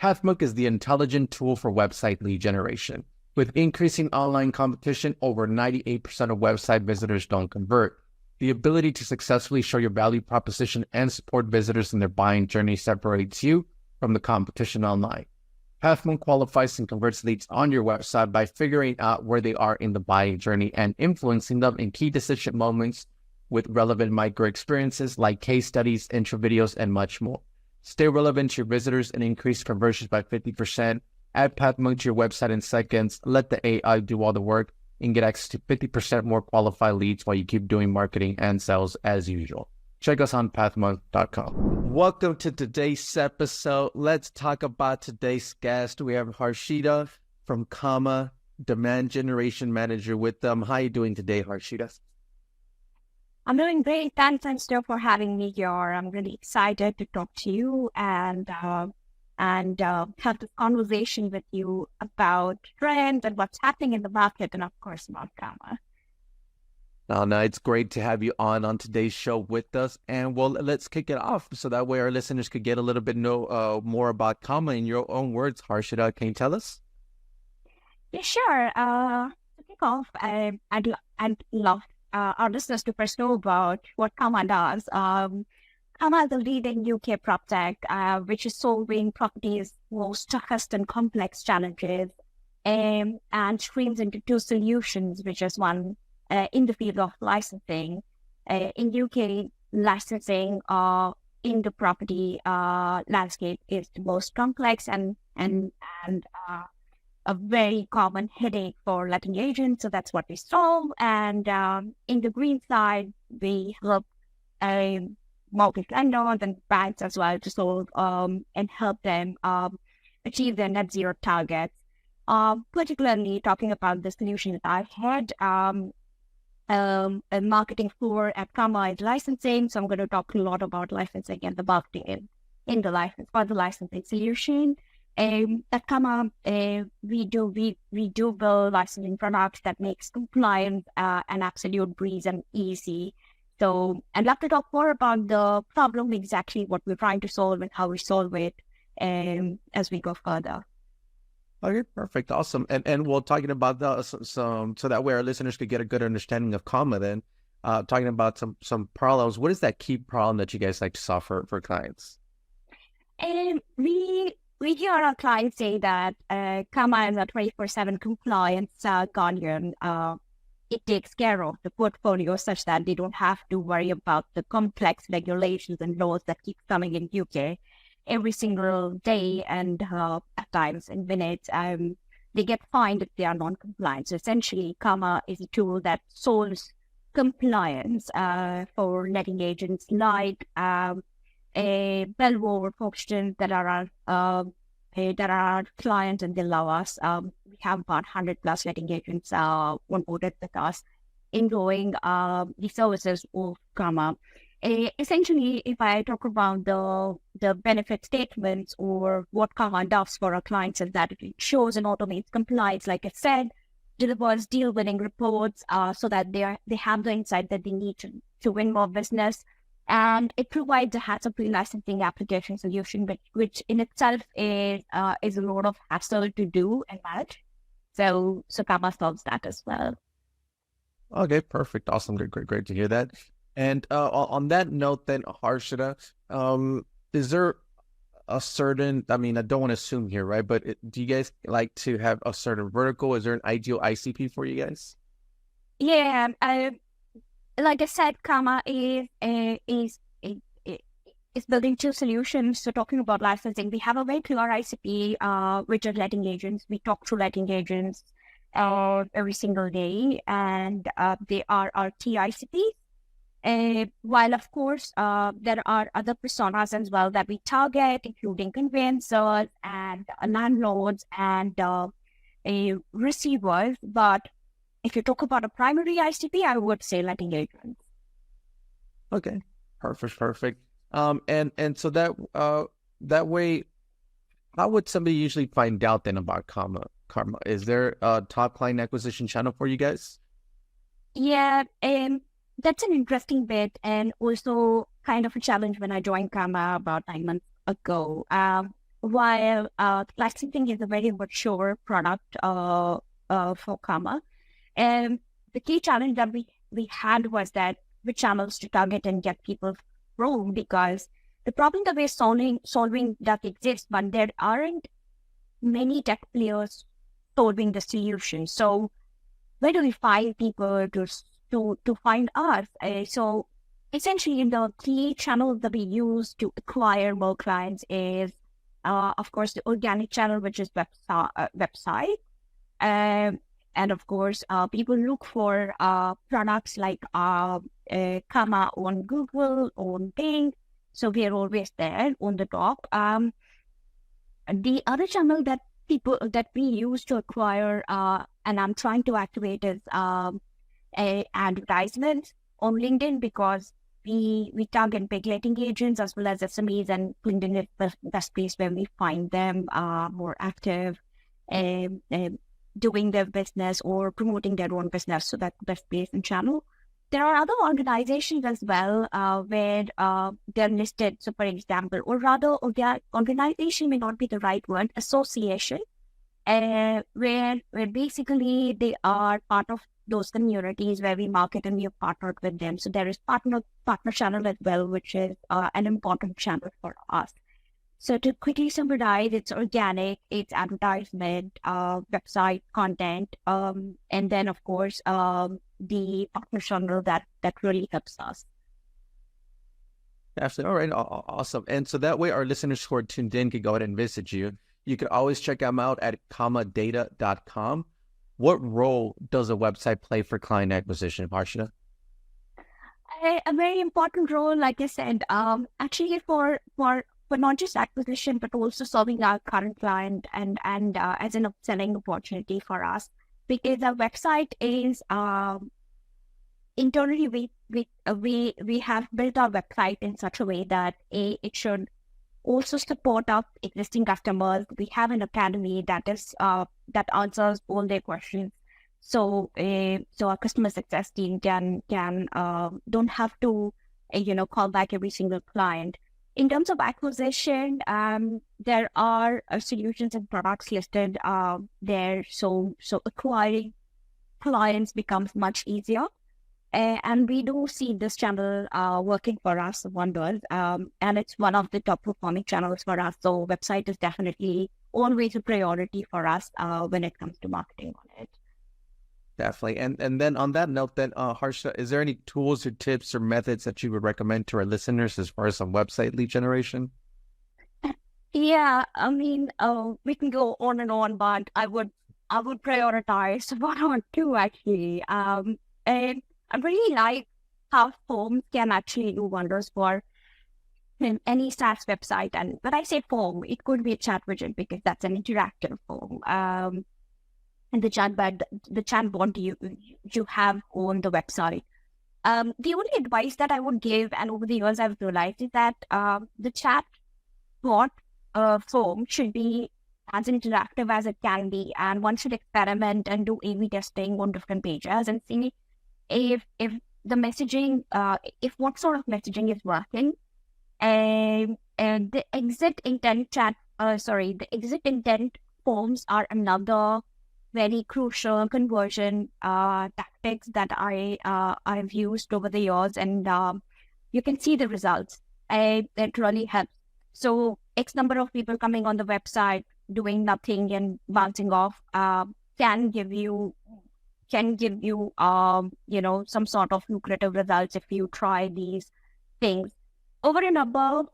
Pathmonk is the intelligent tool for website lead generation. With increasing online competition, over 98% of website visitors don't convert. The ability to successfully show your value proposition and support visitors in their buying journey separates you from the competition online. Pathmonk qualifies and converts leads on your website by figuring out where they are in the buying journey and influencing them in key decision moments with relevant micro experiences like case studies, intro videos, and much more. Stay relevant to your visitors and increase conversions by 50%. Add Pathmonk to your website in seconds. Let the AI do all the work and get access to 50% more qualified leads while you keep doing marketing and sales as usual. Check us on pathmonk.com. Welcome to today's episode. Let's talk about today's guest. We have Harshita from Kamma, Demand Generation Manager with them. How are you doing today, Harshita? I'm doing great. Thanks, Joe, for having me here. I'm really excited to talk to you and have this conversation with you about trends and what's happening in the market, and of course about Kamma. No, it's great to have you on today's show with us. And well, let's kick it off so that way our listeners could get a little bit more about Kamma in your own words. Harshita, can you tell us? Yeah, sure. To kick off, I'd love our listeners to first know about what Kamma does. Kamma is a leading UK PropTech, which is solving property's most toughest and complex challenges, and streams into two solutions, which is one in the field of licensing. In UK, licensing in the property landscape is the most complex and a very common headache for letting agents. So that's what we solve. And in the green side, we help mortgage lenders and banks as well to solve and help them achieve their net zero targets. Particularly talking about the solution that I had, a marketing floor at Kamma is licensing. So I'm going to talk a lot about licensing and the marketing in the license for the licensing solution. At Kamma, we do build licensing products that makes compliance an absolute breeze and easy. So I'd love to talk more about the problem, exactly what we're trying to solve and how we solve it as we go further. Okay, perfect. Awesome. And we're talking about some so that way our listeners could get a good understanding of Kamma then, talking about some problems. What is that key problem that you guys like to solve for clients? And we hear our clients say that Kamma is a 24/7 compliance guardian. It takes care of the portfolio such that they don't have to worry about the complex regulations and laws that keep coming in UK every single day, and at times in minutes. They get fined if they are non-compliant. So essentially, Kamma is a tool that solves compliance for letting agents, like a bellwether functions that are our clients and they love us. We have about 100 plus letting agents onboarded with us, enjoying the services of Kamma. Essentially, if I talk about the benefit statements or what Kamma does for our clients, is that it shows and automates compliance, like I said, delivers deal-winning reports so that they have the insight that they need to win more business. And it provides a hassle-free licensing application solution, which in itself is a lot of hassle to do and manage. So Kamma solves that as well. Okay, perfect. Awesome. Great to hear that. And on that note then, Harshita, is there a certain, I mean, I don't want to assume here, right? But do you guys like to have a certain vertical? Is there an ideal ICP for you guys? Yeah, like I said, Kamma is building two solutions. So talking about licensing, we have a very clear ICP, which are letting agents. We talk to letting agents every single day, and they are our key ICPs. While of course there are other personas as well that we target, including conveyancers and landlords and receivers. But if you talk about a primary ICP, I would say letting agents. Okay, perfect. And so that way, how would somebody usually find out then about Kamma? Is there a top client acquisition channel for you guys? Yeah, that's an interesting bit, and also kind of a challenge when I joined Kamma about 9 months ago. while licensing is a very mature product for Kamma, and the key challenge that we had was that which channels to target and get people through, because the problem that we're solving does exist, but there aren't many tech players solving the solution. So where do we find people to find us? So essentially, the key channel that we use to acquire more clients is, of course, the organic channel, which is website. And of course, people look for products like Kamma on Google, on Bing. So we are always there on the top. The other channel that we use to acquire, and I'm trying to activate, is advertisements on LinkedIn, because we target big letting agents as well as SMEs, and LinkedIn is the best place where we find them more active, doing their business or promoting their own business. So that's the best place and channel. There are other organizations as well where they're listed. So, for example, or rather, organization may not be the right word, association, where basically they are part of those communities where we market and we have partnered with them. So there is partner channel as well, which is an important channel for us. So to quickly summarize, it's organic, it's advertisement, website content, and then of course the partner channel that really helps us. Absolutely. All right. Awesome. And so that way our listeners who are tuned in can go ahead and visit you. You can always check them out at kammadata.com. What role does a website play for client acquisition, Harshita? A very important role, like I said, actually for not just acquisition, but also serving our current client and as an upselling opportunity for us, because our website is internally we have built our website in such a way that it should also support our existing customers. We have an academy that is that answers all their questions. So our customer success team can don't have to call back every single client. In terms of acquisition, there are solutions and products listed there. So acquiring clients becomes much easier. And we do see this channel working for us wonders. And it's one of the top performing channels for us. So website is definitely always a priority for us when it comes to marketing on it. Definitely. And then on that note, then Harshita, is there any tools or tips or methods that you would recommend to our listeners as far as some website lead generation? Yeah, I mean, we can go on and on, but I would prioritize one or two actually. And I really like how forms can actually do wonders for any SaaS website. And when I say form, it could be a chat widget because that's an interactive form. And the chatbot you have on the website. The only advice that I would give, and over the years I've realized, is that the chatbot form should be as interactive as it can be, and one should experiment and do A/B testing on different pages and see if the messaging, if what sort of messaging is working. And the exit intent forms are another very crucial conversion tactics that I've used over the years, and you can see the results. It really helps. So X number of people coming on the website doing nothing and bouncing off can give you some sort of lucrative results if you try these things. Over and above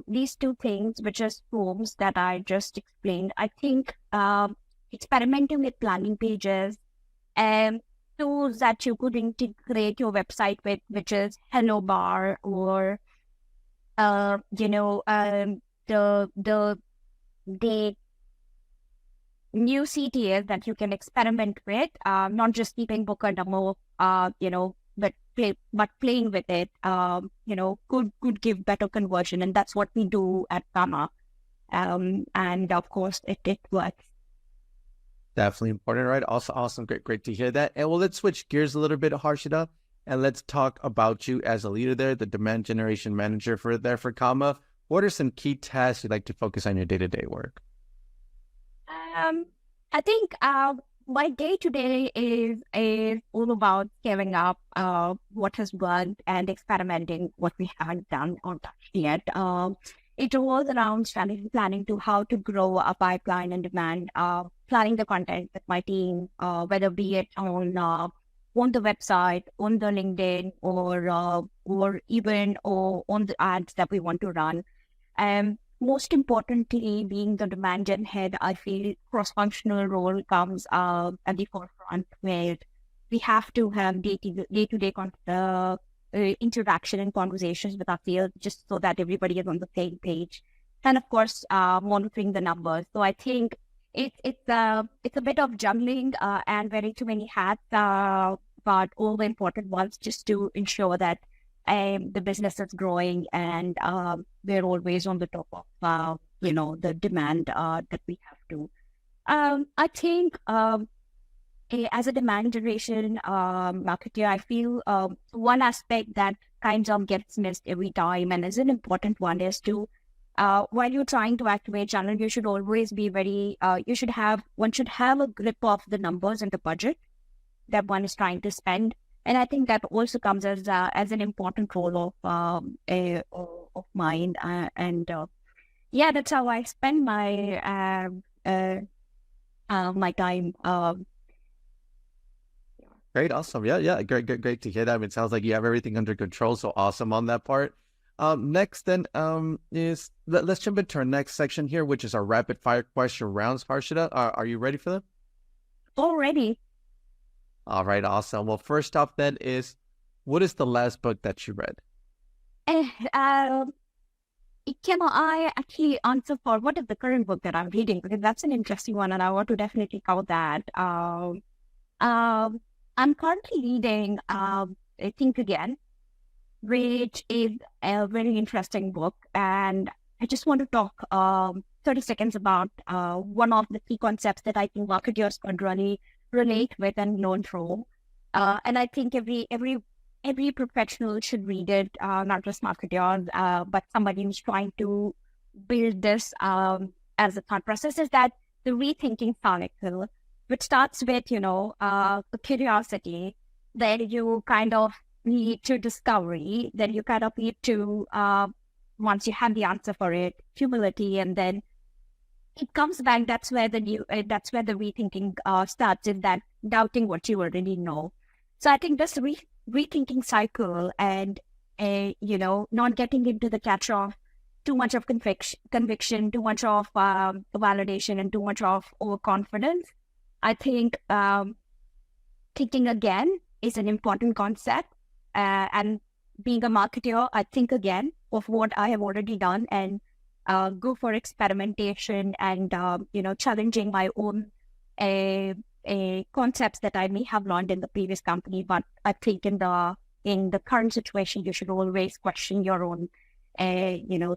these two things, which is forms that I just explained, I think experimenting with landing pages and tools that you could integrate your website with, which is Hello Bar or the new CTAs that you can experiment with, not just keeping book a demo, but playing with it, could give better conversion, and that's what we do at Kamma. And of course, it works. Definitely important, right? Also, awesome, great to hear that. And well, let's switch gears a little bit, Harshita, and let's talk about you as a leader there, the demand generation manager for Kamma. what are some key tasks you'd like to focus on your day-to-day work? I think my day to day is all about scaling up what has worked and experimenting what we haven't done or touched yet. It revolves around strategy planning to how to grow a pipeline and demand, planning the content with my team, whether be it on the website, on the LinkedIn, or even on the ads that we want to run. Most importantly, being the demand gen head, I feel cross-functional role comes at the forefront, where we have to have day-to-day interaction and conversations with our field, just so that everybody is on the same page. And of course, monitoring the numbers. So I think it's a bit of juggling and wearing too many hats, but all the important ones, just to ensure that the business is growing and we're always on the top of the demand that we have to. I think as a demand generation marketer, I feel one aspect that kind of gets missed every time and is an important one is to while you're trying to activate channel, you should always be one should have a grip of the numbers and the budget that one is trying to spend. And I think that also comes as an important role of mine. Yeah, that's how I spend my my time. Great, awesome. Yeah, great to hear that. I mean, it sounds like you have everything under control, so awesome on that part. Next then is let's jump into our next section here, which is our rapid fire question rounds. Harshita, are you ready for them? Already. All right, awesome. Well, first off then is, what is the last book that you read? Can I actually answer for what is the current book that I'm reading? Because that's an interesting one and I want to definitely cover that. I'm currently reading Think Again, which is a very interesting book. And I just want to talk 30 seconds about one of the key concepts that I think marketers could really relate with and learn from. And I think every professional should read it, not just marketers, but somebody who's trying to build this as a thought process, is that the rethinking cycle, which starts with, the curiosity, then you kind of lead to discovery, then you kind of lead to, once you have the answer for it, humility, and then it comes back. That's where the rethinking starts, in that doubting what you already know. So I think this rethinking cycle and, not getting into the catch of too much of conviction, too much of validation, and too much of overconfidence. I think thinking again is an important concept. And being a marketer, I think again of what I have already done and go for experimentation and, challenging my own concepts that I may have learned in the previous company. But I think in the current situation, you should always question your own,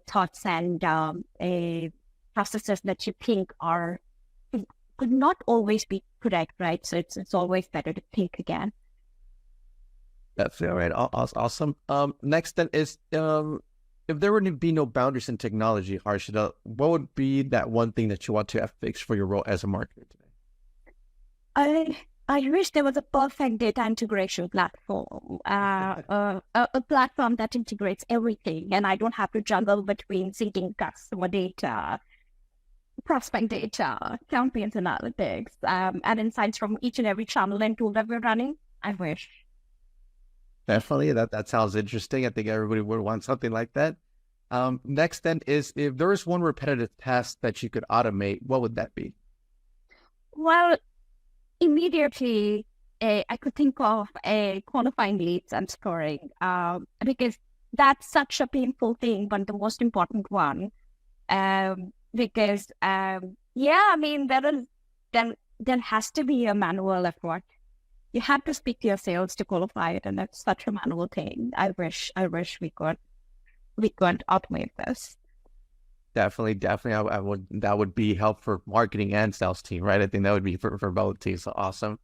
thoughts and processes that you think could not always be correct, right? So it's always better to think again. That's all right. Awesome. Next then is, if there were to be no boundaries in technology, Harshita, what would be that one thing that you want to have fixed for your role as a marketer today? I wish there was a perfect data integration platform, a platform that integrates everything, and I don't have to juggle between seeding customer data, prospect data, campaigns analytics, and insights from each and every channel and tool that we're running. I wish. Definitely, that sounds interesting. I think everybody would want something like that. Next then is, if there is one repetitive task that you could automate, what would that be? Well, immediately, I could think of qualifying leads and scoring, because that's such a painful thing, but the most important one. Because, there has to be a manual effort. You have to speak to your sales to qualify it, and that's such a manual thing. I wish we could automate this. Definitely. That would be help for marketing and sales team, right? I think that would be for both teams. So awesome.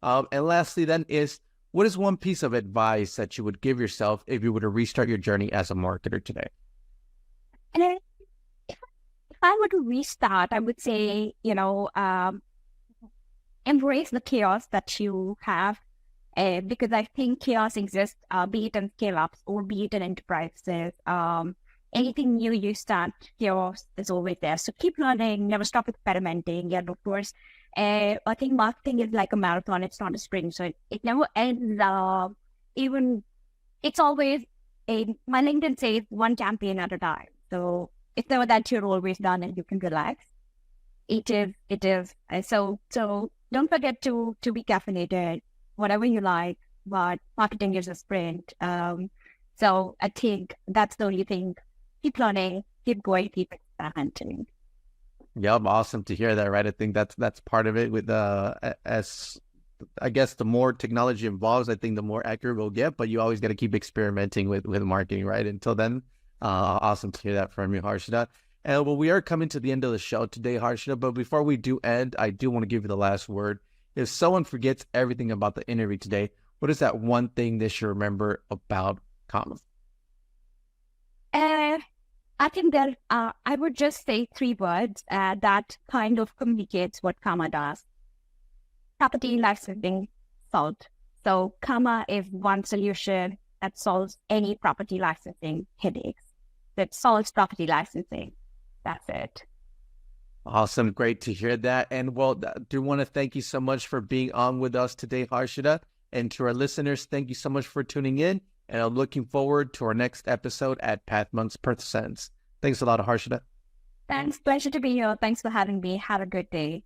And lastly then is, what is one piece of advice that you would give yourself if you were to restart your journey as a marketer today? And then if I were to restart, I would say, embrace the chaos that you have, because I think chaos exists, be it in scale-ups or be it in enterprises. Anything new you start, chaos is always there. So keep learning, never stop experimenting. And of course, I think marketing is like a marathon. It's not a sprint. So it never ends. It's always my LinkedIn says one campaign at a time. So it's never that you're always done and you can relax. It is. So don't forget to be caffeinated, whatever you like, but marketing is a sprint. So I think that's the only thing. Keep learning, keep going, keep experimenting. Yeah, awesome to hear that, right? I think that's part of it with as I guess the more technology evolves, I think the more accurate we'll get, but you always got to keep experimenting with marketing, right? Until then, awesome to hear that from you, Harshita. And well, we are coming to the end of the show today, Harshita, but before we do end, I do want to give you the last word. If someone forgets everything about the interview today, what is that one thing they should remember about Kamma? I think that I would just say 3 words that kind of communicates what Kamma does. Property licensing solved. So Kamma is one solution that solves any property licensing headaches. That solves property licensing. That's it. Awesome. Great to hear that. And well, do want to thank you so much for being on with us today, Harshita. And to our listeners, thank you so much for tuning in. And I'm looking forward to our next episode at Pathmonk Presents. Thanks a lot, Harshita. Thanks. Pleasure to be here. Thanks for having me. Have a good day.